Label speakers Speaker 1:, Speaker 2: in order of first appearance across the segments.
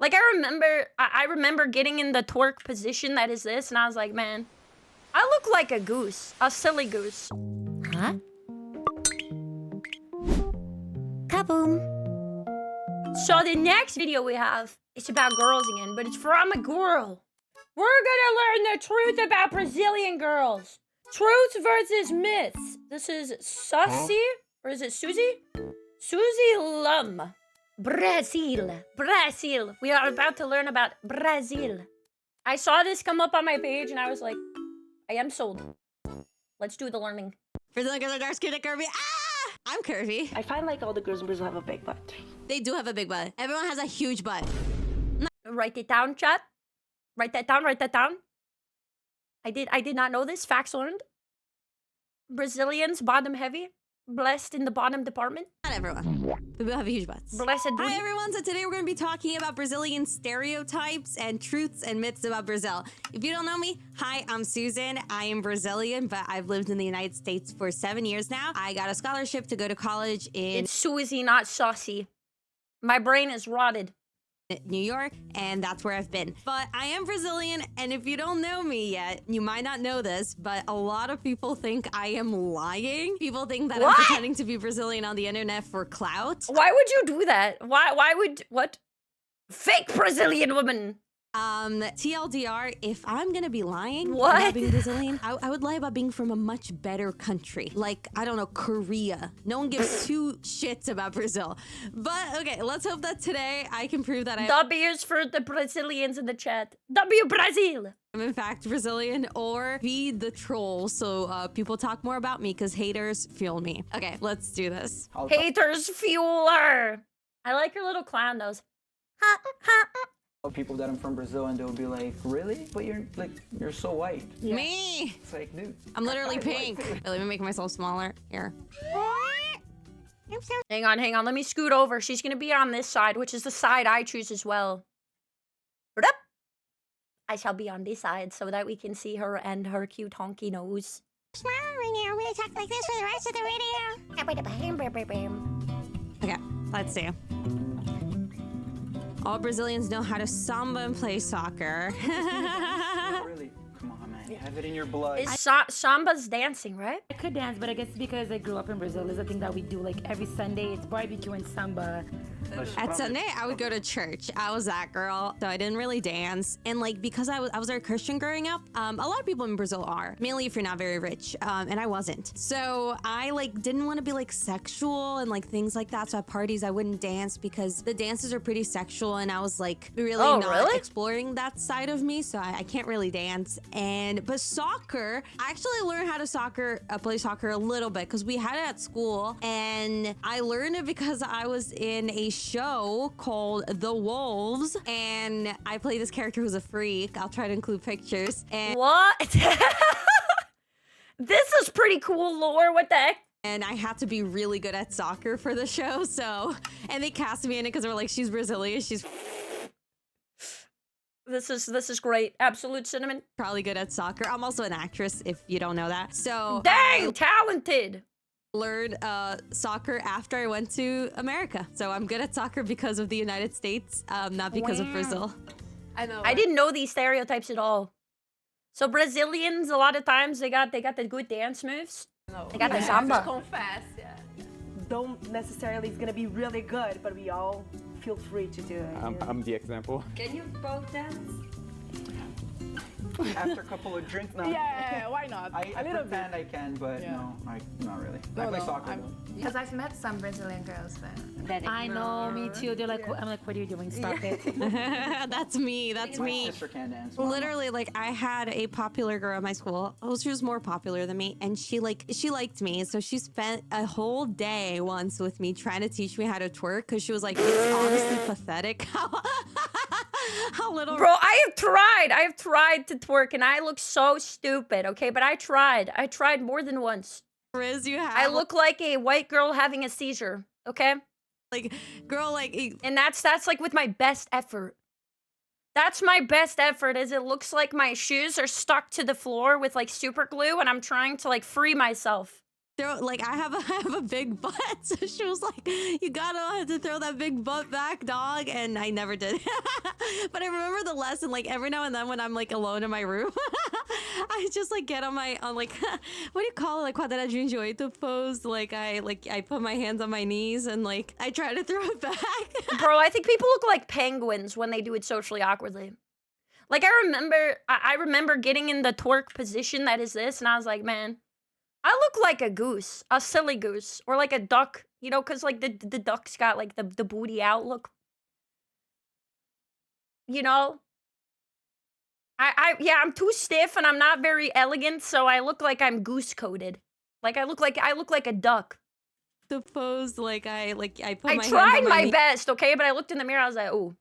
Speaker 1: Like, I remember getting in the twerk position that is this, and I was like, man, I look like a goose. A silly goose.
Speaker 2: Huh? Kaboom.
Speaker 1: So the next video we have is about girls again, but it's from a girl. We're gonna learn the truth about Brazilian girls. Truths versus myths. This is Susie, or is it Susie? Susie Lum. Brazil. Brazil. We are about to learn about Brazil. I saw this come up on my page and I was like, I am sold. Let's do the learning.
Speaker 3: Brazilian girls are dark skinned and curvy. Ah! I'm curvy.
Speaker 4: I find like all the girls in Brazil have a big butt.
Speaker 3: They do have a big butt. Everyone has a huge butt.
Speaker 1: Write it down, chat. Write that down, write that down. I did not know this. Facts learned. Brazilians, bottom heavy. Blessed in the bottom department.
Speaker 3: Not everyone. People have huge butts.
Speaker 1: Blessed booty.
Speaker 3: Hi everyone, so today we're going to be talking about Brazilian stereotypes and truths and myths about Brazil. If you don't know me, hi, I'm Susan. I am Brazilian, but I've lived in the United States for 7 years now. I got a scholarship to go to college in
Speaker 1: It's Susie, not Saucy. My brain is rotted.
Speaker 3: New York, and that's where I've been. But I am Brazilian, and if you don't know me yet, you might not know this, but a lot of people think I am lying. People think that I'm pretending to be Brazilian on the internet for clout.
Speaker 1: Why would you do that? Why would, what? Fake Brazilian woman.
Speaker 3: TLDR, if I'm gonna be lying
Speaker 1: What?
Speaker 3: about being Brazilian, I would lie about being from a much better country. Like, I don't know, Korea. No one gives two shits about Brazil. But, okay, let's hope that today I can prove that I
Speaker 1: W's for the Brazilians in the chat. W Brazil.
Speaker 3: am in fact Brazilian, or be the troll so people talk more about me because haters fuel me. Okay, let's do this.
Speaker 1: Haters fueler. I like your little clown nose. Ha, ha, ha.
Speaker 5: People that I'm from Brazil and they'll be like, really? But you're so white.
Speaker 3: Yeah. Me!
Speaker 5: It's like, dude.
Speaker 3: I'm literally pink. Wait, let me make myself smaller. Here.
Speaker 1: Hang on. Let me scoot over. She's gonna be on this side, which is the side I choose as well. What up? I shall be on this side so that we can see her and her cute honky nose.
Speaker 2: Smile right now. I'm gonna talk like this for the rest of the video.
Speaker 3: Okay, let's see. All Brazilians know how to samba and play soccer.
Speaker 5: Not really. Come on, man. You have it in your blood.
Speaker 1: Is Samba's dancing, right?
Speaker 4: I could dance, but I guess because I grew up in Brazil, there's a thing that we do like every Sunday. It's barbecue and samba.
Speaker 3: At Sunday, I would go to church. I was that girl, so I didn't really dance. And like, because I was very Christian growing up, a lot of people in Brazil are, mainly if you're not very rich, and I wasn't. So I like didn't want to be like sexual and like things like that. So at parties, I wouldn't dance because the dances are pretty sexual, and I was like really not exploring that side of me. So I can't really dance. But soccer, I actually learned how to play soccer a little bit because we had it at school, and I learned it because I was in a show called The Wolves, and I play this character who's a freak. I'll try to include pictures. And
Speaker 1: What? This is pretty cool lore. What the heck?
Speaker 3: and I had to be really good at soccer for the show, so and they cast me in it because they were like, she's Brazilian, she's
Speaker 1: This is great. Absolute cinnamon.
Speaker 3: probably good at soccer. I'm also an actress, if you don't know that. So
Speaker 1: Dang, talented.
Speaker 3: learned soccer after I went to America. So I'm good at soccer because of the United States, not because of Brazil.
Speaker 6: I know.
Speaker 1: I didn't know these stereotypes at all. So Brazilians, a lot of times they got the good dance moves.
Speaker 6: know.
Speaker 1: They got the
Speaker 6: Just
Speaker 1: samba.
Speaker 6: confess, yeah.
Speaker 4: Don't necessarily it's gonna be really good, but we all feel free to do it.
Speaker 7: I'm the example.
Speaker 6: Can you both dance?
Speaker 5: After a couple of drinks, no.
Speaker 4: Yeah, why not?
Speaker 5: I
Speaker 4: a little bit.
Speaker 5: pretend I can, but no, not really. I play soccer.
Speaker 8: Because I've met some Brazilian girls that
Speaker 4: I know, me too. They're like, I'm like, what are you doing? Stop it.
Speaker 3: That's me. That's
Speaker 5: My
Speaker 3: me.
Speaker 5: sister can dance.
Speaker 3: Literally, like, I had a popular girl at my school. Oh, she was more popular than me, and she liked me. So she spent a whole day once with me trying to teach me how to twerk because she was like, it's honestly pathetic how little.
Speaker 1: Bro, I have tried to twerk and I look so stupid, okay? But I tried more than once.
Speaker 3: Riz you have.
Speaker 1: I look like a white girl having a seizure, okay?
Speaker 3: like, girl, like,
Speaker 1: And that's like with my best effort. That's my best effort, is it looks like my shoes are stuck to the floor with like super glue and I'm trying to like free myself.
Speaker 3: I have a big butt. So she was like, you gotta have to throw that big butt back, dog. And I never did. But I remember the lesson, like every now and then when I'm like alone in my room, I just like get on like what do you call it, like quadradinho de oito pose. I put my hands on my knees and like I try to throw it back.
Speaker 1: Bro, I think people look like penguins when they do it socially awkwardly. Like I remember getting in the twerk position that is this, and I was like, man, I look like a goose, a silly goose, or like a duck, you know, because like the duck's got like the booty out look. You know? Yeah, I'm too stiff and I'm not very elegant, so I look like I'm goose coated. Like I look like a duck.
Speaker 3: The pose, I put
Speaker 1: I
Speaker 3: my hands
Speaker 1: tried
Speaker 3: on
Speaker 1: my
Speaker 3: knee.
Speaker 1: best, okay, but I looked in the mirror, I was like, oh,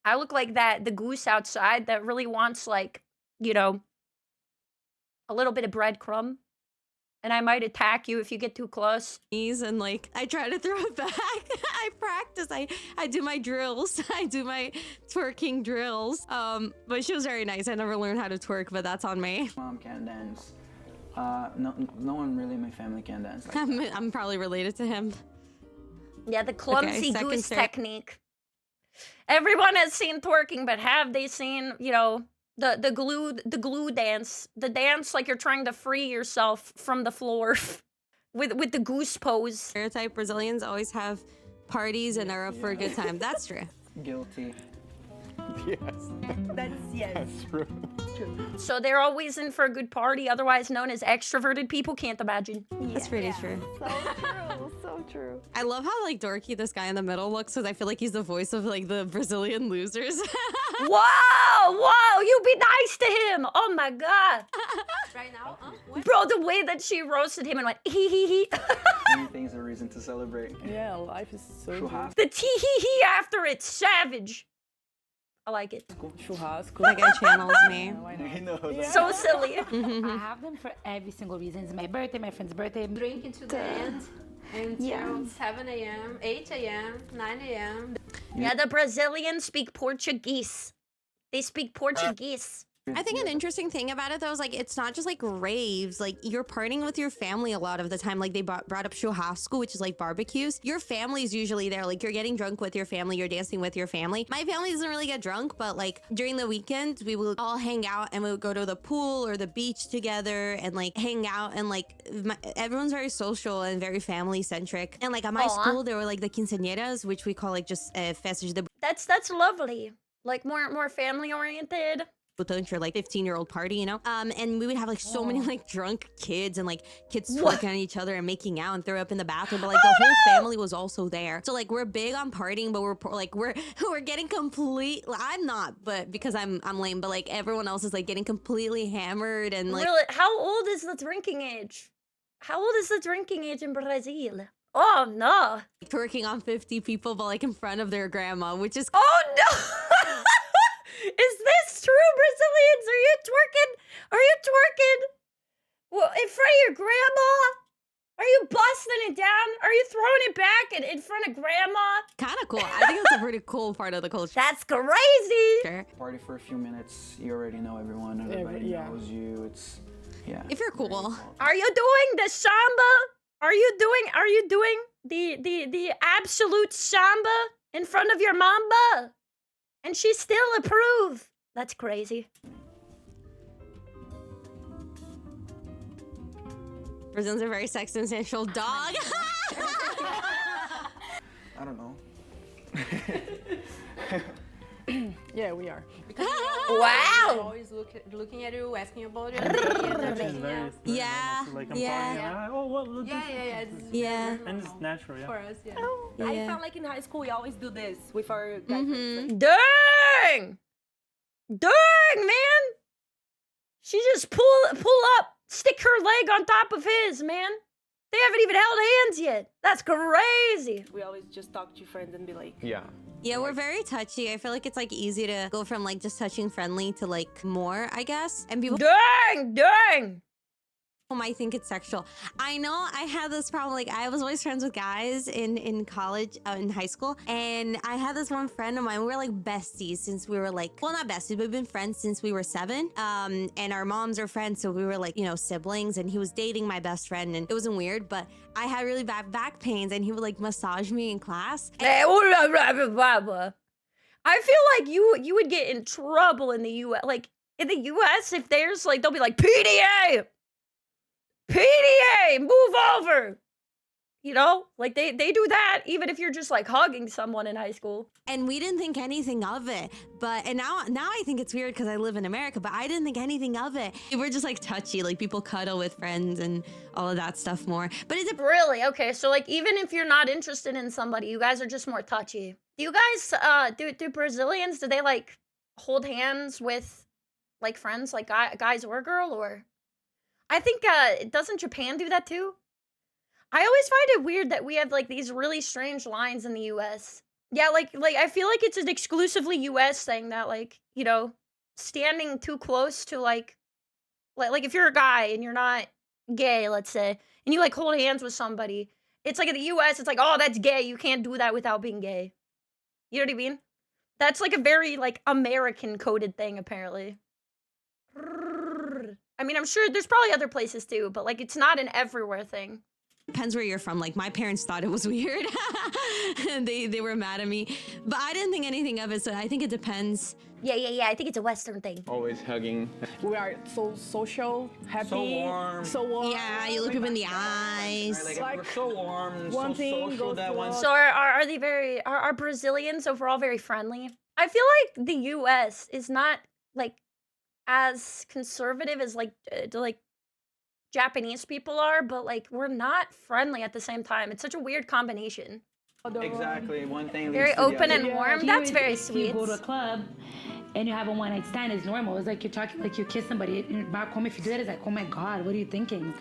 Speaker 1: I look like the goose outside that really wants, like, you know, a little bit of breadcrumb. And I might attack you if you get too close.
Speaker 3: And like I try to throw it back. I practice. I do my drills. I do my twerking drills. But she was very nice. I never learned how to twerk, but that's on me.
Speaker 5: Mom can't dance. No one really in my family can dance. Like that.
Speaker 3: I'm probably related to him.
Speaker 1: Yeah, the clumsy
Speaker 3: second
Speaker 1: goose
Speaker 3: step.
Speaker 1: technique. Everyone has seen twerking, but have they seen, you know, the glue dance, the dance like you're trying to free yourself from the floor with the goose pose.
Speaker 3: Stereotype Brazilians always have parties and are up for a good time. That's true.
Speaker 5: Guilty.
Speaker 7: Yes.
Speaker 4: That's
Speaker 7: true.
Speaker 1: So they're always in for a good party, otherwise known as extroverted people. Can't imagine.
Speaker 3: That's pretty true.
Speaker 6: So true. So true.
Speaker 3: I love how like dorky this guy in the middle looks, because I feel like he's the voice of like the Brazilian losers.
Speaker 1: Whoa, you be nice to him. Oh my god.
Speaker 6: Right now? What?
Speaker 1: Bro, the way that she roasted him and went hee hee hee.
Speaker 5: Anything's a reason to celebrate.
Speaker 7: Yeah, life is so good.
Speaker 5: Churrasco.
Speaker 1: The tee hee hee after it's savage. I like it.
Speaker 7: Churrasco.
Speaker 3: That guy channels me.
Speaker 7: Why not?
Speaker 5: He knows.
Speaker 1: So silly.
Speaker 4: I have them for every single reason. It's my birthday, my friend's birthday.
Speaker 6: Drinking to the end until 7 a.m., 8 a.m., 9 a.m.
Speaker 1: Yeah, the Brazilians speak Portuguese. They speak Portuguese.
Speaker 3: I think an interesting thing about it though is like it's not just like raves, like you're partying with your family a lot of the time. Like they brought up churrasco, which is like barbecues. Your family's usually there, like you're getting drunk with your family, you're dancing with your family. My family doesn't really get drunk, but like during the weekends we will all hang out and we would go to the pool or the beach together and like hang out, and like everyone's very social and very family centric. And like at my school there were like the quinceañeras, which we call like just festas de
Speaker 1: That's lovely. Like more family oriented.
Speaker 3: your like 15-year-old party, you know? And we would have like so many like drunk kids and like kids twerking on each other and making out and throw up in the bathroom, but like the whole family was also there. So like we're big on partying, but we're getting complete. I'm not, but because I'm lame, but like everyone else is like getting completely hammered and like.
Speaker 1: Really? How old is the drinking age? How old is the drinking age in Brazil? Oh no.
Speaker 3: Twerking on 50 people, but like in front of their grandma, which is.
Speaker 1: Oh no. Is this true, Brazilians? Are you twerking? Are you twerking? Well, in front of your grandma? Are you busting it down? Are you throwing it back in front of grandma?
Speaker 3: Kind of cool. I think that's a pretty cool part of the culture.
Speaker 1: That's crazy.
Speaker 3: Sure.
Speaker 5: Party for a few minutes, you already know everyone. Everybody knows you. It's
Speaker 3: If you're cool.
Speaker 1: Are you doing the samba? Are you doing the absolute samba in front of your mamba? And she still approve. That's crazy.
Speaker 3: Brazilians are very sex and sensual. Dog.
Speaker 5: I don't know.
Speaker 7: Yeah, we are.
Speaker 6: They're
Speaker 1: Wow.
Speaker 6: always looking at you, asking about your
Speaker 9: It's very,
Speaker 6: else.
Speaker 9: very
Speaker 3: Yeah,
Speaker 9: normal. Like I'm
Speaker 3: yeah.
Speaker 9: talking, and oh, well, look,
Speaker 6: Yeah.
Speaker 9: this-
Speaker 6: It's
Speaker 3: Yeah.
Speaker 6: very
Speaker 9: And it's
Speaker 6: normal
Speaker 9: natural, yeah.
Speaker 6: for us, yeah.
Speaker 3: Yeah.
Speaker 10: I felt like in high school we always do this with our guy friends. Like,
Speaker 1: Dang! Dang, man! She just pull up, stick her leg on top of his, man. They haven't even held hands yet. That's crazy.
Speaker 10: we always just talk to friends and be like,
Speaker 7: Yeah.
Speaker 3: Yeah, we're very touchy. I feel like it's like easy to go from like just touching friendly to like more, I guess. And people
Speaker 1: Dang!
Speaker 3: I think it's sexual. I know I had this problem. Like, I was always friends with guys in college, in high school. And I had this one friend of mine. We were like besties since we were like, well, not besties, but we've been friends since we were 7. And our moms are friends. So we were like, you know, siblings. And he was dating my best friend. And it wasn't weird, but I had really bad back pains. And he would like massage me in class.
Speaker 1: I feel like you would get in trouble in the U.S. Like, in the U.S., if there's like, they'll be like, PDA! PDA! Move over! You know? Like, they do that even if you're just like hugging someone in high school.
Speaker 3: And we didn't think anything of it. And now I think it's weird because I live in America, but I didn't think anything of it. We're just like touchy, like people cuddle with friends and all of that stuff more. But it's
Speaker 1: really? Okay, so like even if you're not interested in somebody, you guys are just more touchy. Do you guys, do Brazilians, do they like hold hands with like friends, like guys or girl, or? I think, doesn't Japan do that too? I always find it weird that we have like these really strange lines in the US. Yeah, like I feel like it's an exclusively US thing that like, you know, standing too close to like if you're a guy and you're not gay, let's say, and you like hold hands with somebody, it's like in the US, it's like, oh, that's gay. You can't do that without being gay. You know what I mean? That's like a very like American coded thing, apparently. I mean, I'm sure there's probably other places too, but like it's not an everywhere thing.
Speaker 3: depends where you're from. Like, my parents thought it was weird. And they were mad at me. But I didn't think anything of it, so I think it depends.
Speaker 1: Yeah. I think it's a Western thing.
Speaker 9: Always hugging.
Speaker 7: We are so social, happy,
Speaker 5: So warm.
Speaker 3: Yeah, you look people in the eyes.
Speaker 5: Right, like we're so warm,
Speaker 7: one
Speaker 5: so
Speaker 7: thing
Speaker 5: social
Speaker 7: goes
Speaker 5: that
Speaker 7: to
Speaker 5: one.
Speaker 1: So are they very are Brazilians overall very friendly? I feel like the US is not like as conservative as like Japanese people are, but like we're not friendly at the same time. It's such a weird combination.
Speaker 5: Exactly. One thing leads
Speaker 1: Very
Speaker 5: to the
Speaker 1: open
Speaker 5: other.
Speaker 1: and warm.
Speaker 4: Here,
Speaker 1: That's very
Speaker 4: if
Speaker 1: sweet.
Speaker 4: you go to a club and you have a one-night stand, it's normal. It's like you're talking, like you kiss somebody. Back home, if you do that, it's like, oh my God, what are you thinking?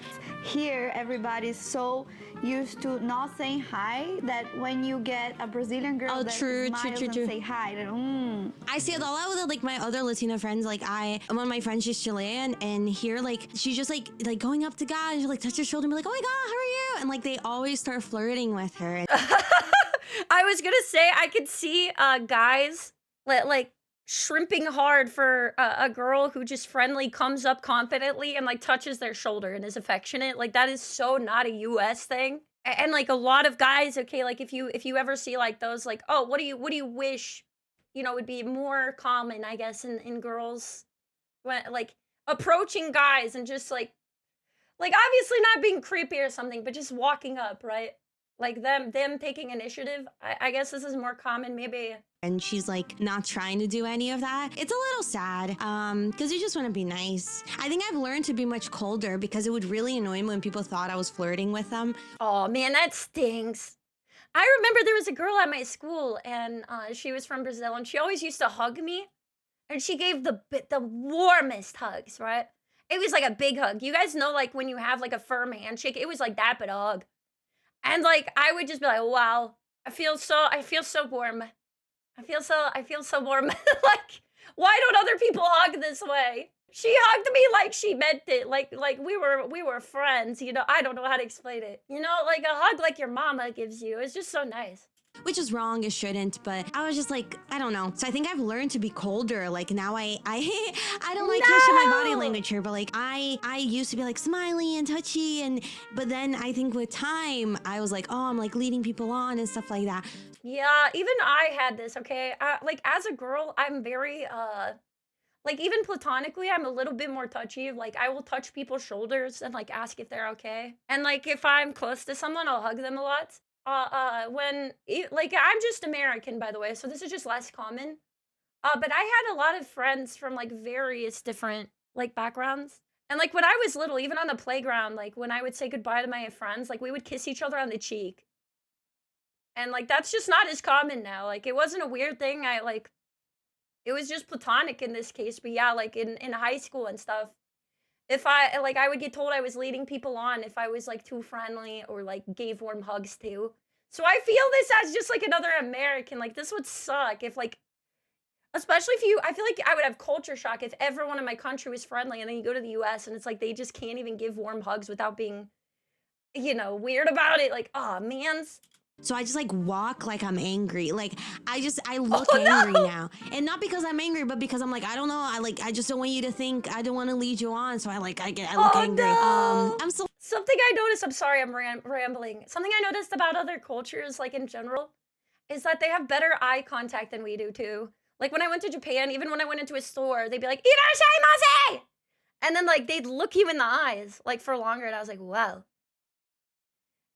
Speaker 11: Here, everybody's so used to not saying hi that when you get a Brazilian girl that smiles and say hi, then,
Speaker 3: I see it a lot with like my other Latina friends. Like, one of my friends, she's Chilean, and here, like, she's just like going up to guys, she'll, like, touch her shoulder and be like, oh my God, how are you? And like they always start flirting with her.
Speaker 1: I was gonna say I could see guys like shrimping hard for a girl who just friendly comes up confidently and like touches their shoulder and is affectionate. Like that is so not a US thing. And like a lot of guys, okay, like if you ever see like those like, oh, what do you wish, you know, would be more common, I guess, in girls when like approaching guys and just like obviously not being creepy or something, but just walking up, right? Like them taking initiative. I guess this is more common, maybe.
Speaker 3: And she's like not trying to do any of that. It's a little sad, because you just want to be nice. I think I've learned to be much colder because it would really annoy me when people thought I was flirting with them.
Speaker 1: Oh man, that stings. I remember there was a girl at my school, and she was from Brazil, and she always used to hug me, and she gave the warmest hugs, right? It was like a big hug. You guys know, like when you have like a firm handshake, it was like that, but a hug. And like I would just be like, wow, I feel so warm. I feel so warm. Like, why don't other people hug this way? She hugged me like she meant it. Like we were friends, you know. I don't know how to explain it. You know, like a hug like your mama gives you. It's just so nice.
Speaker 3: Which is wrong, it shouldn't, but I was just like, I don't know. So I think I've learned to be colder. Like now I don't like to show my body language here, but like I used to be like smiley and touchy, but then I think with time I was like, oh, I'm like leading people on and stuff like that.
Speaker 1: Yeah, even I had this, okay? Like as a girl, I'm very like even platonically, I'm a little bit more touchy. Like I will touch people's shoulders and like ask if they're okay. And like if I'm close to someone, I'll hug them a lot. Like I'm just American, by the way, so this is just less common. But I had a lot of friends from like various different like backgrounds. And like when I was little, even on the playground, like when I would say goodbye to my friends, like we would kiss each other on the cheek. And like that's just not as common now. Like it wasn't a weird thing. It was just platonic in this case. But yeah, like in high school and stuff, if I would get told I was leading people on if I was like too friendly or like gave warm hugs too. So I feel this as just like another American. Like this would suck if like Especially if you, I feel like I would have culture shock if everyone in my country was friendly and then you go to the US and it's like they just can't even give warm hugs without being, you know, weird about it. Like, oh, mans.
Speaker 3: So I just like walk like I'm angry. Like I look angry now. And not because I'm angry, but because I'm like, I don't know. I just don't want you to think, I don't want to lead you on. So I look angry.
Speaker 1: No.
Speaker 3: I'm so
Speaker 1: Something I noticed, I'm sorry, I'm rambling. Something I noticed about other cultures, like in general, is that they have better eye contact than we do too. Like when I went to Japan, even when I went into a store, they'd be like, "Irashaimase!" And then like they'd look you in the eyes like for longer, and I was like, wow.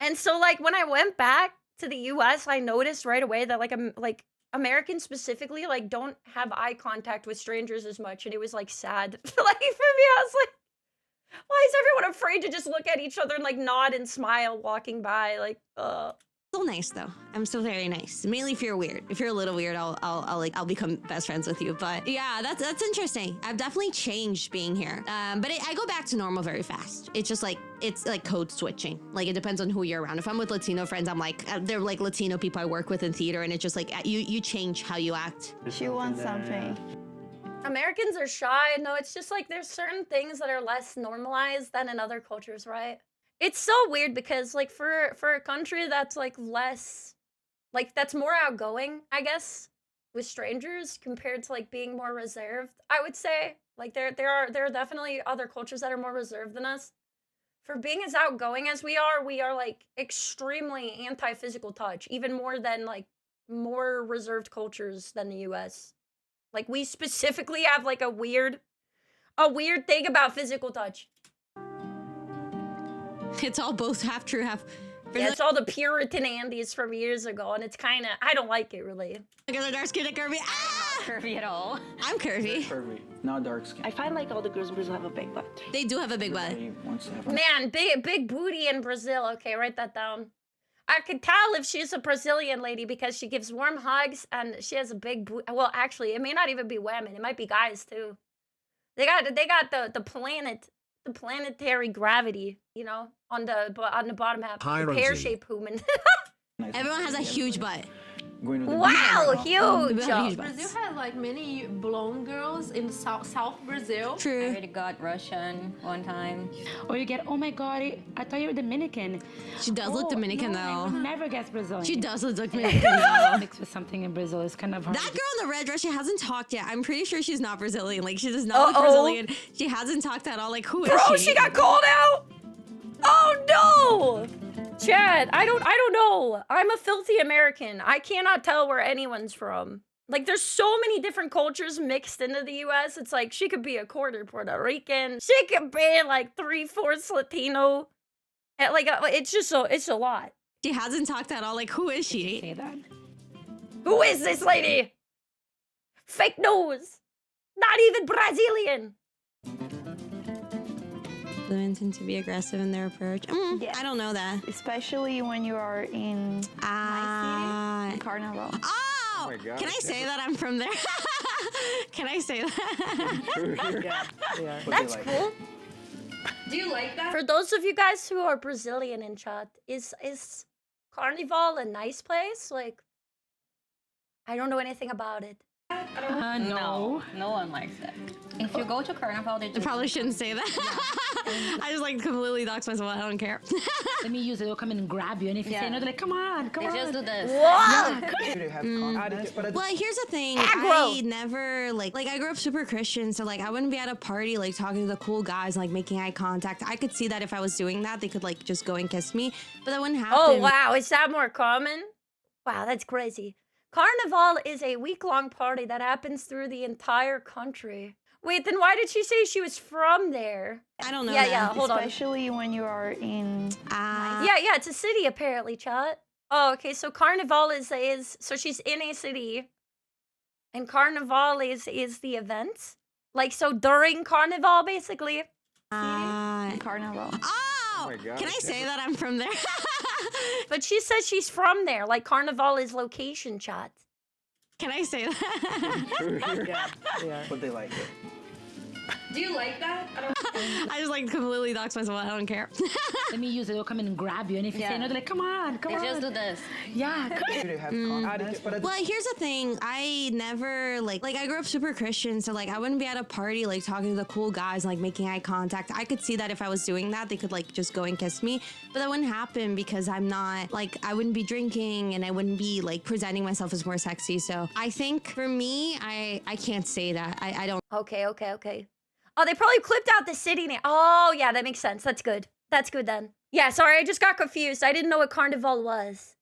Speaker 1: And so like when I went back to the US, I noticed right away that like Americans specifically like don't have eye contact with strangers as much, and it was like sad. Like for me, I was like, why is everyone afraid to just look at each other and like nod and smile walking by? Like,
Speaker 3: still nice though. I'm still very nice. Mainly if you're weird. If you're a little weird, I'll become best friends with you. But yeah, that's interesting. I've definitely changed being here. But I go back to normal very fast. It's just like it's like code switching. Like it depends on who you're around. If I'm with Latino friends, I'm like they're like Latino people I work with in theater, and it's just like you change how you act.
Speaker 11: She wants something.
Speaker 1: Americans are shy. No, it's just like there's certain things that are less normalized than in other cultures, right? It's so weird because like for a country that's like less, like that's more outgoing, I guess, with strangers compared to like being more reserved, I would say. Like there are definitely other cultures that are more reserved than us. For being as outgoing as we are like extremely anti-physical touch, even more than like more reserved cultures than the US. Like we specifically have like a weird thing about physical touch.
Speaker 3: It's all both half true, half.
Speaker 1: Yeah, it's all the Puritan Andes from years ago, and it's kind of, I don't like it really.
Speaker 3: Look at the dark skin and curvy. Ah!
Speaker 8: Curvy at all.
Speaker 3: I'm curvy.
Speaker 5: Curvy, not dark skin.
Speaker 10: I find like all the girls in Brazil have a big butt.
Speaker 3: They do have a big butt.
Speaker 5: Everybody wants to have a-
Speaker 1: Man, big booty in Brazil. Okay, write that down. I could tell if she's a Brazilian lady because she gives warm hugs and she has a big booty. Well, actually, it may not even be women. It might be guys too. They got the planetary gravity, you know, on the bottom half. The pear-shaped human.
Speaker 3: Everyone has a huge butt.
Speaker 1: Wow, huge!
Speaker 6: Brazil has like many blonde girls in South Brazil.
Speaker 3: True.
Speaker 8: I already got Russian one time.
Speaker 4: Or you get, oh my god, I thought you were Dominican.
Speaker 3: She does look Dominican
Speaker 4: no,
Speaker 3: though.
Speaker 4: I would never guess Brazilian.
Speaker 3: She does look Dominican though.
Speaker 4: Mixed with something in Brazil is kind of hard.
Speaker 3: That girl in the red dress, she hasn't talked yet. I'm pretty sure she's not Brazilian. Like she does not look Brazilian. She hasn't talked at all. Like who is she?
Speaker 1: Bro, she got called out. Oh no! Chad, I don't know. I'm a filthy American. I cannot tell where anyone's from. Like, there's so many different cultures mixed into the U.S. It's like, she could be a quarter Puerto Rican. She could be, like, 3/4 Latino. And, like, it's a lot.
Speaker 3: She hasn't talked at all. Like, who is she?
Speaker 4: Say that.
Speaker 1: Who is this lady? Fake news. Not even Brazilian.
Speaker 3: Women tend to be aggressive in their approach.
Speaker 11: Yes.
Speaker 3: I don't know that.
Speaker 11: Especially when you are in my city, in Carnival.
Speaker 3: Oh!
Speaker 5: my God.
Speaker 3: Can I say that I'm from there? Can I say that?
Speaker 10: Yeah.
Speaker 1: That's cool.
Speaker 8: Do you like that?
Speaker 1: For those of you guys who are Brazilian in chat, is Carnival a nice place? Like, I don't know anything about it.
Speaker 8: No. No one likes it. If you go to Carnival, they
Speaker 3: I
Speaker 8: just...
Speaker 3: probably shouldn't say that. I just like completely dox myself. I don't care.
Speaker 4: Let me use it. They'll come in and grab you. And if you say no, they're like, come on, come
Speaker 8: They
Speaker 4: on.
Speaker 8: just do this.
Speaker 1: What?
Speaker 5: They have confidence, but
Speaker 3: Well, here's the thing.
Speaker 1: Aggro.
Speaker 3: I never like I grew up super Christian, so like I wouldn't be at a party like talking to the cool guys, like making eye contact. I could see that if I was doing that, they could like just go and kiss me, but that wouldn't happen.
Speaker 1: Oh, wow. Is that more common? Wow, that's crazy. Carnival is a week-long party that happens through the entire country. Wait, then why did she say she was from there?
Speaker 3: I don't know.
Speaker 1: Yeah, hold on.
Speaker 11: Especially when you are in
Speaker 1: Yeah, it's a city apparently, chat. Oh, okay, so Carnival is so she's in a city. And Carnival is the event? Like, so during Carnival, basically?
Speaker 11: Carnival.
Speaker 3: Oh!
Speaker 5: my God,
Speaker 3: Can I say that I'm from there?
Speaker 1: But she says she's from there. Like, Carnival is location, chat.
Speaker 3: Can I say that?
Speaker 10: Yeah.
Speaker 5: but they like it.
Speaker 4: Do you like that?
Speaker 3: I just like completely dox myself. I don't care.
Speaker 4: Let me use it. They'll come in and grab you. And if you say no, they're like, come on, come on.
Speaker 8: Just do this.
Speaker 4: Yeah.
Speaker 5: They have confidence, but
Speaker 3: Well, here's the thing. I never like I grew up super Christian, so like I wouldn't be at a party like talking to the cool guys and like making eye contact. I could see that if I was doing that, they could like just go and kiss me, but that wouldn't happen because I'm not like I wouldn't be drinking and I wouldn't be like presenting myself as more sexy. So I think for me, I can't say that. I don't.
Speaker 1: Okay. Oh, they probably clipped out the city name. Oh, yeah, that makes sense. That's good. That's good then. Yeah, sorry, I just got confused. I didn't know what Carnival was.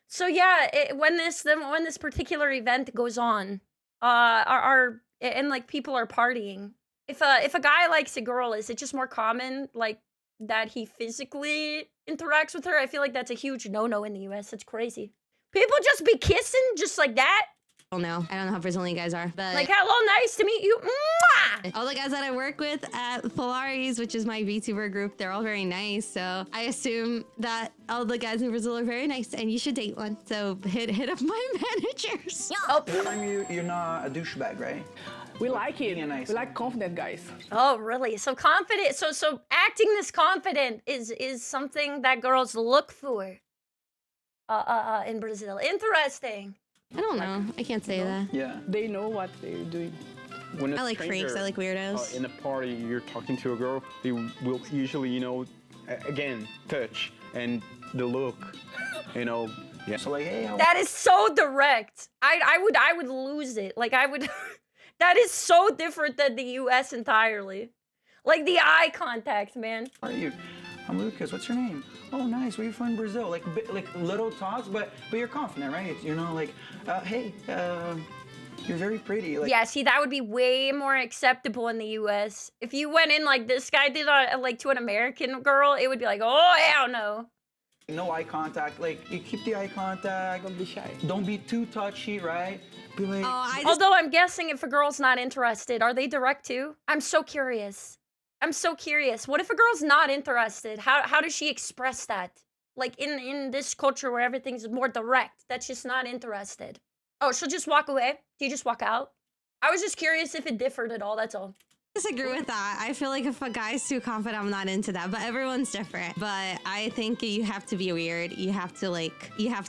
Speaker 1: So yeah, when this particular event goes on, and like people are partying. If a guy likes a girl, is it just more common like that he physically interacts with her? I feel like that's a huge no-no in the US. That's crazy. People just be kissing just like that.
Speaker 3: I don't know how Brazilian guys are, but
Speaker 1: like, hello, nice to meet you. Mwah!
Speaker 3: All the guys that I work with at Polaris, which is my VTuber group, they're all very nice. So I assume that all the guys in Brazil are very nice, and you should date one. So hit up my managers.
Speaker 1: Oh,
Speaker 5: you're not a douchebag, right?
Speaker 7: We like it.
Speaker 5: Nice
Speaker 7: We like confident guys.
Speaker 1: Oh, really? So confident. So acting this confident is something that girls look for. In Brazil. Interesting.
Speaker 3: I don't know. I can't say that.
Speaker 5: Yeah.
Speaker 7: They know what they're doing.
Speaker 12: When
Speaker 3: I like freaks. I like weirdos.
Speaker 12: In a party, you're talking to a girl. They will usually, again, touch and the look, Yeah.
Speaker 5: So like, hey,
Speaker 1: that is so direct. I would lose it. Like I would. That is so different than the U.S. entirely. Like the eye contact, man.
Speaker 5: How are you? I'm Lucas. What's your name? Oh, nice. Where you from? Brazil. Like little talks, but you're confident, right? Like, hey, you're very pretty. Like,
Speaker 1: yeah, see, that would be way more acceptable in the U.S. If you went in like this guy did, like to an American girl, it would be like, oh hell no.
Speaker 5: No eye contact. Like, you keep the eye contact.
Speaker 7: Don't be shy.
Speaker 5: Don't be too touchy, right? Be like.
Speaker 1: Although I'm guessing if a girl's not interested, are they direct too? I'm so curious. What if a girl's not interested? How does she express that? Like in this culture where everything's more direct, that's just not interested. Oh, she'll just walk away? Do you just walk out? I was just curious if it differed at all, that's all.
Speaker 3: Disagree with that. I feel like if a guy's too confident, I'm not into that, but everyone's different. But I think you have to be weird. You have to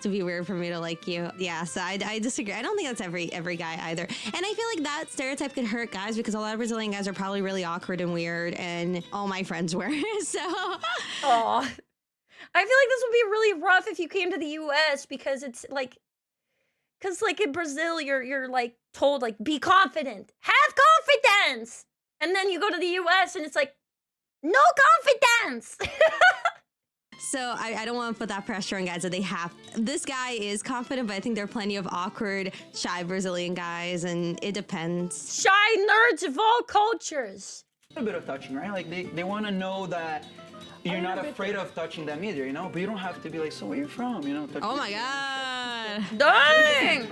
Speaker 3: be weird for me to like you. Yeah, so I disagree. I don't think that's every guy either. And I feel like that stereotype could hurt guys because a lot of Brazilian guys are probably really awkward and weird, and all my friends were, so.
Speaker 1: Aw. I feel like this would be really rough if you came to the US because it's like, because like in Brazil, you're like told like, be confident, have confidence. And then you go to the US and it's like, no confidence.
Speaker 3: So I don't want to put that pressure on guys that they have. This guy is confident, but I think there are plenty of awkward, shy Brazilian guys, and it depends.
Speaker 1: Shy nerds of all cultures.
Speaker 5: A bit of touching, right? Like they want to know that you're not afraid of touching them either, But you don't have to be like, so where you from,
Speaker 3: Oh my God.
Speaker 1: Dang!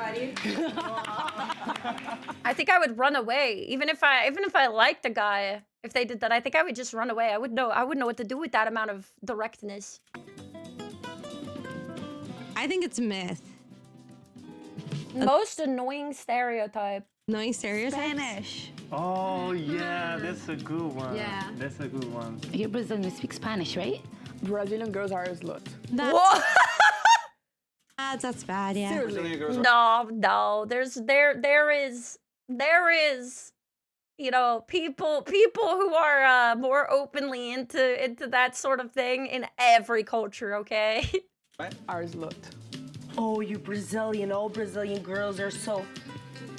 Speaker 1: I think I would run away, even if I liked the guy. If they did that, I think I would just run away. I wouldn't know what to do with that amount of directness.
Speaker 3: I think it's myth.
Speaker 1: Most annoying stereotype.
Speaker 3: Annoying stereotype?
Speaker 11: Spanish.
Speaker 9: Oh yeah, that's a good one.
Speaker 6: Yeah.
Speaker 9: That's a good one.
Speaker 4: You're Brazilian, you speak Spanish, right?
Speaker 7: Brazilian girls are a slut.
Speaker 3: That's bad, yeah.
Speaker 7: Seriously.
Speaker 1: No. There is, people who are more openly into that sort of thing in every culture. Okay.
Speaker 7: Are a slut.
Speaker 10: Oh, you Brazilian. All Brazilian girls are so.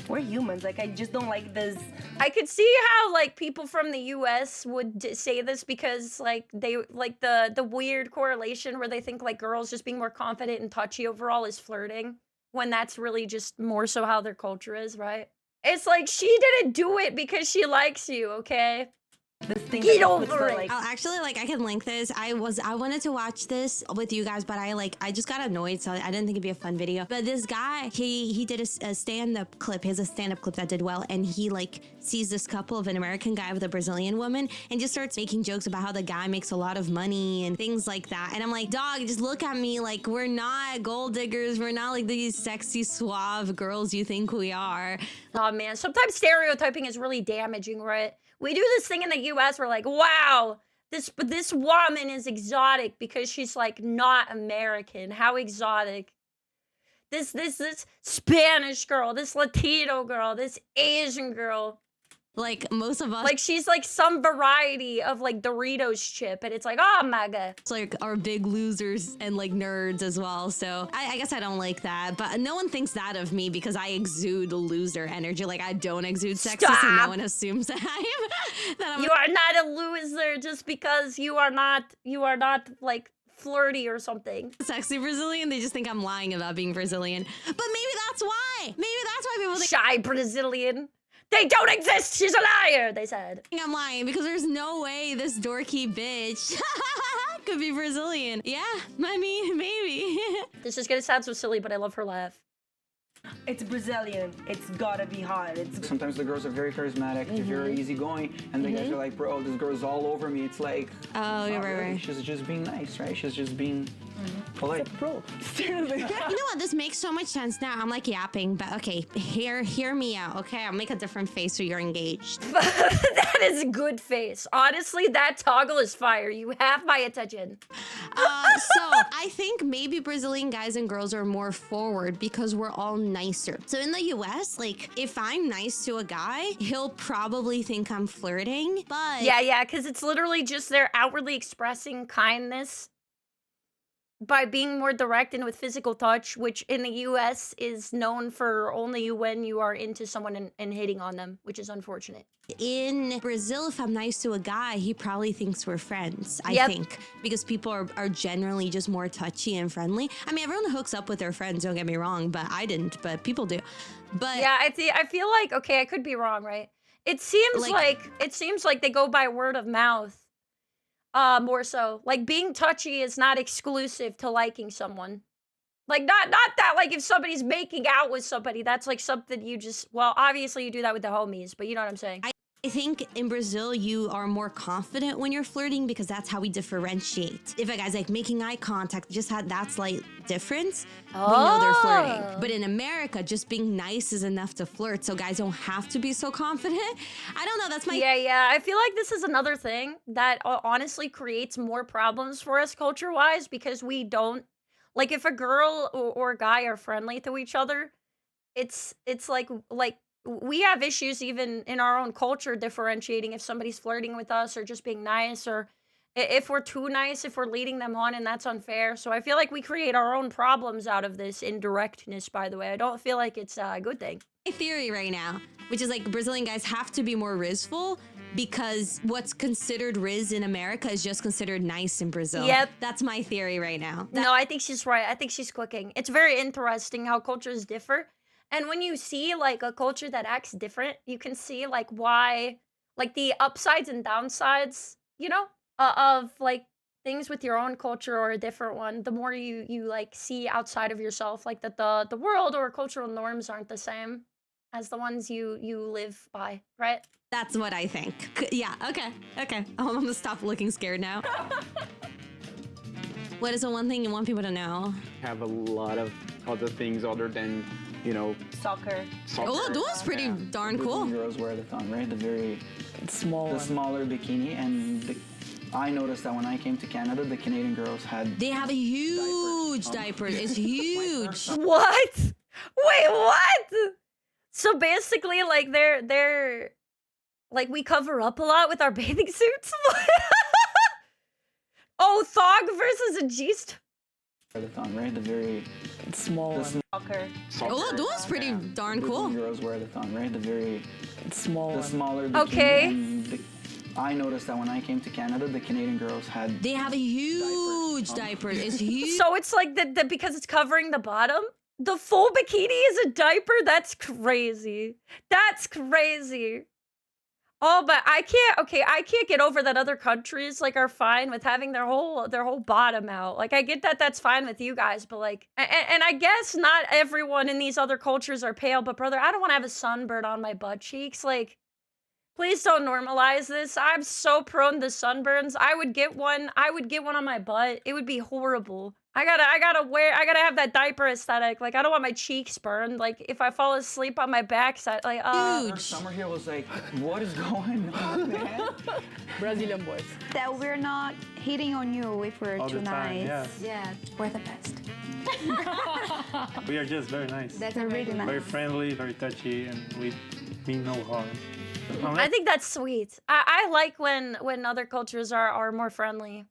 Speaker 10: We're humans. Like, I just don't like this.
Speaker 1: I could see how like people from the US would say this because like they like the weird correlation where they think like girls just being more confident and touchy overall is flirting when that's really just more so how their culture is, right? It's like she didn't do it because she likes you, okay?
Speaker 10: This thing
Speaker 1: Get
Speaker 10: that puts
Speaker 1: over
Speaker 10: the,
Speaker 1: it.
Speaker 10: like,
Speaker 3: Oh, actually, like I can link this. I wanted to watch this with you guys, but I just got annoyed, so I didn't think it'd be a fun video. But this guy, he did a stand-up clip. He has a stand-up clip that did well, and he like sees this couple of an American guy with a Brazilian woman, and just starts making jokes about how the guy makes a lot of money and things like that. And I'm like, dog, just look at me. Like, we're not gold diggers. We're not like these sexy, suave girls you think we are.
Speaker 1: Oh man, sometimes stereotyping is really damaging, right? We do this thing in the US, we're like, wow, this woman is exotic because she's like not American. How exotic. This Spanish girl, this Latino girl, this Asian girl.
Speaker 3: Like most of us,
Speaker 1: Like she's like some variety of like Doritos chip, and it's like, oh my god.
Speaker 3: it's like are big losers and like nerds as well. So I guess I don't like that, but no one thinks that of me because I exude loser energy. Like I don't exude sexy, so no
Speaker 1: Stop.
Speaker 3: one assumes that I'm
Speaker 1: You are not a loser just because you are not like flirty or something.
Speaker 3: sexy Brazilian. They just think I'm lying about being Brazilian. But maybe that's why. Maybe that's why people think
Speaker 1: Shy Brazilian. They don't exist. She's a liar, they said.
Speaker 3: I'm lying because there's no way this dorky bitch could be Brazilian. Yeah, I mean, maybe.
Speaker 1: This is gonna sound so silly, but I love her laugh.
Speaker 10: it's Brazilian. It's gotta be hot. It's
Speaker 5: Sometimes the girls are very charismatic, they're very easygoing, and the guys are like, bro, this girl's all over me. It's like,
Speaker 3: Oh, you're
Speaker 5: not
Speaker 3: right,
Speaker 5: really.
Speaker 3: right.
Speaker 5: She's just being nice, right? She's just being polite.
Speaker 7: Bro, seriously.
Speaker 3: You know what? This makes so much sense now. I'm like yapping, but okay, hear me out, okay? I'll make a different face so you're engaged.
Speaker 1: That is a good face. Honestly, that toggle is fire. You have my attention.
Speaker 3: So I think maybe Brazilian guys and girls are more forward because we're all nicer. So in the US, like if I'm nice to a guy, he'll probably think I'm flirting, but
Speaker 1: Yeah, because it's literally just they're outwardly expressing kindness by being more direct and with physical touch, which in the US is known for only when you are into someone and hitting on them, which is unfortunate.
Speaker 3: in Brazil, if I'm nice to a guy, he probably thinks we're friends, I
Speaker 1: Yep.
Speaker 3: think, because people are generally just more touchy and friendly. I mean, everyone hooks up with their friends, don't get me wrong, but I didn't, but people do. But
Speaker 1: Yeah, I feel like, okay, I could be wrong, right? It seems like they go by word of mouth. More so. Like being touchy is not exclusive to liking someone. Like not that like if somebody's making out with somebody, that's like something you just, well, obviously you do that with the homies, but you know what I'm saying.
Speaker 3: I think in Brazil, you are more confident when you're flirting because that's how we differentiate. If a guy's like making eye contact, just had that slight difference, we know they're flirting. But in America, just being nice is enough to flirt, so guys don't have to be so confident. I don't know, that's my...
Speaker 1: Yeah, I feel like this is another thing that honestly creates more problems for us culture-wise because we don't, like if a girl or a guy are friendly to each other, it's like we have issues even in our own culture differentiating if somebody's flirting with us or just being nice, or if we're too nice, if we're leading them on, and that's unfair. So I feel like we create our own problems out of this indirectness, by the way. I don't feel like it's a good thing.
Speaker 3: My theory right now, which is like Brazilian guys have to be more rizful because what's considered riz in America is just considered nice in Brazil.
Speaker 1: Yep.
Speaker 3: That's my theory right now.
Speaker 1: No, I think she's right. I think she's cooking. It's very interesting how cultures differ. And when you see like a culture that acts different, you can see like why, like the upsides and downsides, you know, of like things with your own culture or a different one. The more you like see outside of yourself, like that the world or cultural norms aren't the same as the ones you live by, right?
Speaker 3: That's what I think. Yeah, okay. I'm gonna stop looking scared now. What is the one thing you want people to know?
Speaker 12: Have a lot of other things other than, you know,
Speaker 10: soccer.
Speaker 3: Oh, that was pretty darn cool.
Speaker 5: Girls wear the thong, right? The
Speaker 7: Small.
Speaker 5: smaller bikini, and I noticed that when I came to Canada, the Canadian girls had.
Speaker 3: They have a huge diaper. It's huge.
Speaker 1: What? Wait, what? So basically, like they're like we cover up a lot with our bathing suits. Oh, thong versus a G-string.
Speaker 5: The thong, right? The
Speaker 7: Small.
Speaker 10: Soccer.
Speaker 3: Oh, that was pretty darn cool.
Speaker 5: Girls wear the thong, right? The
Speaker 7: Small.
Speaker 5: smaller bikini.
Speaker 1: Okay.
Speaker 5: And I noticed that when I came to Canada, the Canadian girls had.
Speaker 3: They have a huge diaper. It's huge.
Speaker 1: So it's like the because it's covering the bottom. The full bikini is a diaper? That's crazy. That's crazy. Oh, but I can't get over that other countries like are fine with having their whole bottom out. Like I get that that's fine with you guys, but like and I guess not everyone in these other cultures are pale, but brother, I don't want to have a sunburn on my butt cheeks. Like please don't normalize this. I'm so prone to sunburns. I would get one on my butt. It would be horrible. I gotta have that diaper aesthetic. Like I don't want my cheeks burned. Like if I fall asleep on my backside, like
Speaker 5: Our summer here was like, what is going on, man?
Speaker 7: Brazilian boys.
Speaker 11: That we're not hitting on you if we're
Speaker 9: All
Speaker 11: too
Speaker 9: the time,
Speaker 11: nice.
Speaker 6: Yeah, we're the best.
Speaker 9: We are just very nice.
Speaker 6: That's
Speaker 11: really nice.
Speaker 9: Very friendly, very touchy, and we mean no harm.
Speaker 1: I think that's sweet. I like when other cultures are more friendly.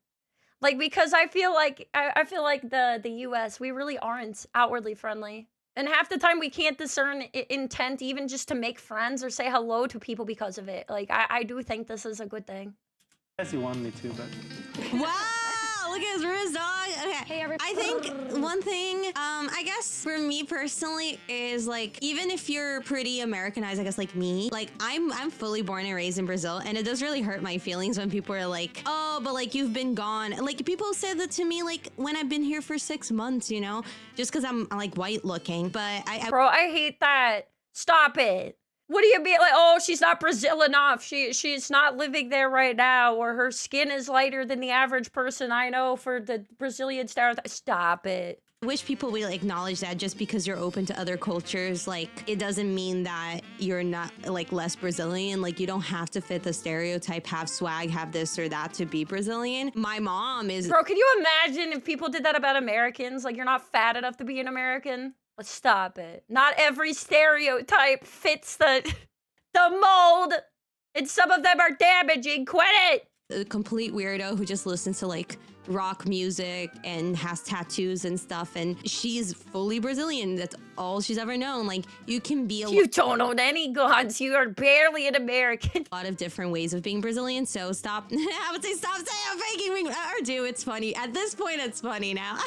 Speaker 1: Like because I feel like the US, we really aren't outwardly friendly. And half the time we can't discern intent even just to make friends or say hello to people because of it. Like I do think this is a good thing.
Speaker 9: Yes, you want me to, but
Speaker 3: Wow, look at his Riz dog. Okay.
Speaker 2: Hey, everybody.
Speaker 3: I think one thing, I guess for me personally is like, even if you're pretty Americanized, I guess like me, like I'm fully born and raised in Brazil, and it does really hurt my feelings when people are like, oh, but like you've been gone. And like people say that to me, like when I've been here for 6 months, you know, just because I'm like white looking, but
Speaker 1: Bro, I hate that. Stop it. What do you mean? Like, oh, she's not Brazil enough. She's not living there right now, or her skin is lighter than the average person I know for the Brazilian stereotype. Stop it.
Speaker 3: I wish people would acknowledge that just because you're open to other cultures, like it doesn't mean that you're not like less Brazilian. Like you don't have to fit the stereotype, have swag, have this or that to be Brazilian. My mom is.
Speaker 1: Bro, can you imagine if people did that about Americans? Like you're not fat enough to be an American? Let's stop it. Not every stereotype fits the mold, and some of them are damaging. Quit it.
Speaker 3: A complete weirdo who just listens to like rock music and has tattoos and stuff, and she's fully Brazilian. That's all she's ever known. Like you can be
Speaker 1: you don't own any gods. You are barely an American.
Speaker 3: A lot of different ways of being Brazilian, so stop. I would say stop saying I'm faking, or do. It's funny at this point. It's funny now.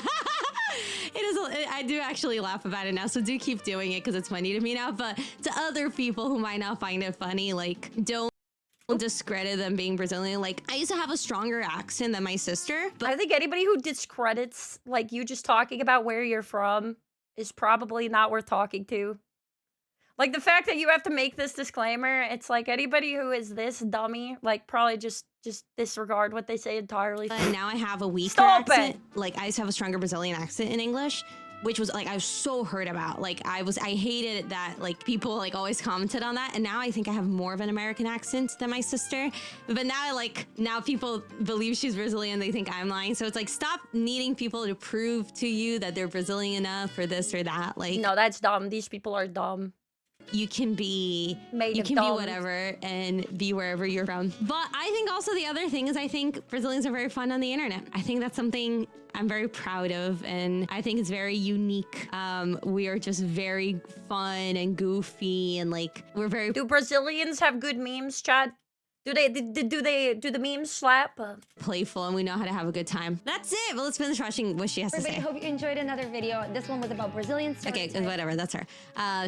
Speaker 3: It is. I do actually laugh about it now, so do keep doing it because it's funny to me now. But to other people who might not find it funny, like don't discredit them being Brazilian. Like I used to have a stronger accent than my sister, but
Speaker 1: I think anybody who discredits like you just talking about where you're from is probably not worth talking to. Like the fact that you have to make this disclaimer, it's like anybody who is this dummy, like probably just disregard what they say entirely.
Speaker 3: And now I have a weaker accent. Like I used to have a stronger Brazilian accent in English, which was like I was so hurt about. Like I hated that like people like always commented on that, and now I think I have more of an American accent than my sister. But now people believe she's Brazilian, they think I'm lying. So it's like stop needing people to prove to you that they're Brazilian enough or this or that. Like
Speaker 1: no, that's dumb. These people are dumb.
Speaker 3: You can be whatever and be wherever you're from. But I think also the other thing is I think Brazilians are very fun on the internet. I think that's something I'm very proud of, and I think it's very unique. We are just very fun and goofy, and like we're very.
Speaker 1: Do Brazilians have good memes, Chad? Do the memes slap?
Speaker 3: Playful, and we know how to have a good time. That's it. But let's finish watching what she has to say.
Speaker 2: Everybody, hope you enjoyed another video. This one was about Brazilian stereotypes.
Speaker 3: Okay, whatever. That's her.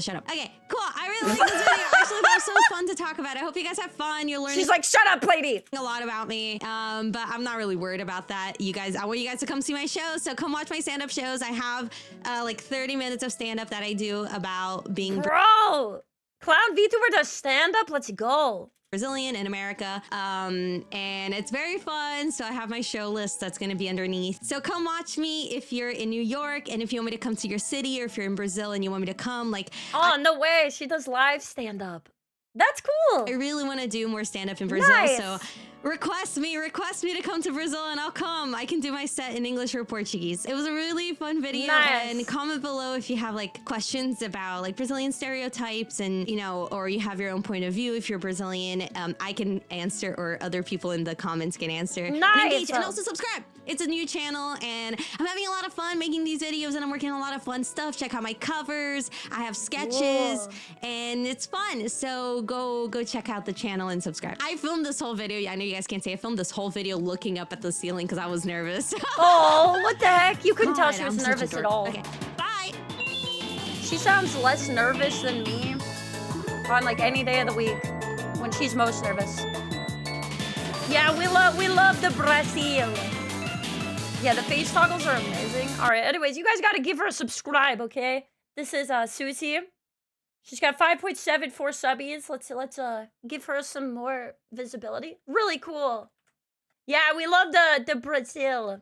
Speaker 3: Shut up. Okay, cool. I really like this video. Actually, that was so fun to talk about. I hope you guys have fun. You're learning.
Speaker 1: She's like, shut up, lady.
Speaker 3: A lot about me. But I'm not really worried about that. I want you guys to come see my show. So come watch my stand-up shows. I have like 30 minutes of stand-up that I do about being.
Speaker 1: Bro, Clown VTuber does stand-up. Let's go.
Speaker 3: Brazilian in America, and it's very fun. So I have my show list that's going to be underneath. So come watch me if you're in New York, and if you want me to come to your city, or if you're in Brazil and you want me to come, like
Speaker 1: no way, she does live stand-up. That's cool.
Speaker 3: I really want to do more stand-up in Brazil.
Speaker 1: Nice.
Speaker 3: So request me to come to Brazil, and I'll come. I can do my set in English or Portuguese. It was a really fun video.
Speaker 1: Nice.
Speaker 3: And comment below if you have like questions about like Brazilian stereotypes, and or you have your own point of view. If you're Brazilian, I can answer, or other people in the comments can answer.
Speaker 1: Nice.
Speaker 3: And engage, and also subscribe. It's a new channel, and I'm having a lot of fun making these videos, and I'm working on a lot of fun stuff. Check out my covers. I have sketches, and it's fun. So go check out the channel and subscribe. I filmed this whole video. I know you guys can't see. I filmed this whole video looking up at the ceiling because I was nervous.
Speaker 1: Oh, what the heck? You couldn't tell she was nervous at all.
Speaker 3: Okay, bye.
Speaker 1: She sounds less nervous than me on like any day of the week. when she's most nervous. Yeah, we love the Brazil. Yeah, the face toggles are amazing. All right, anyways, you guys gotta give her a subscribe, okay? This is Susie. She's got 5.74 subbies. Let's give her some more visibility. Really cool. Yeah, we love the Brazil.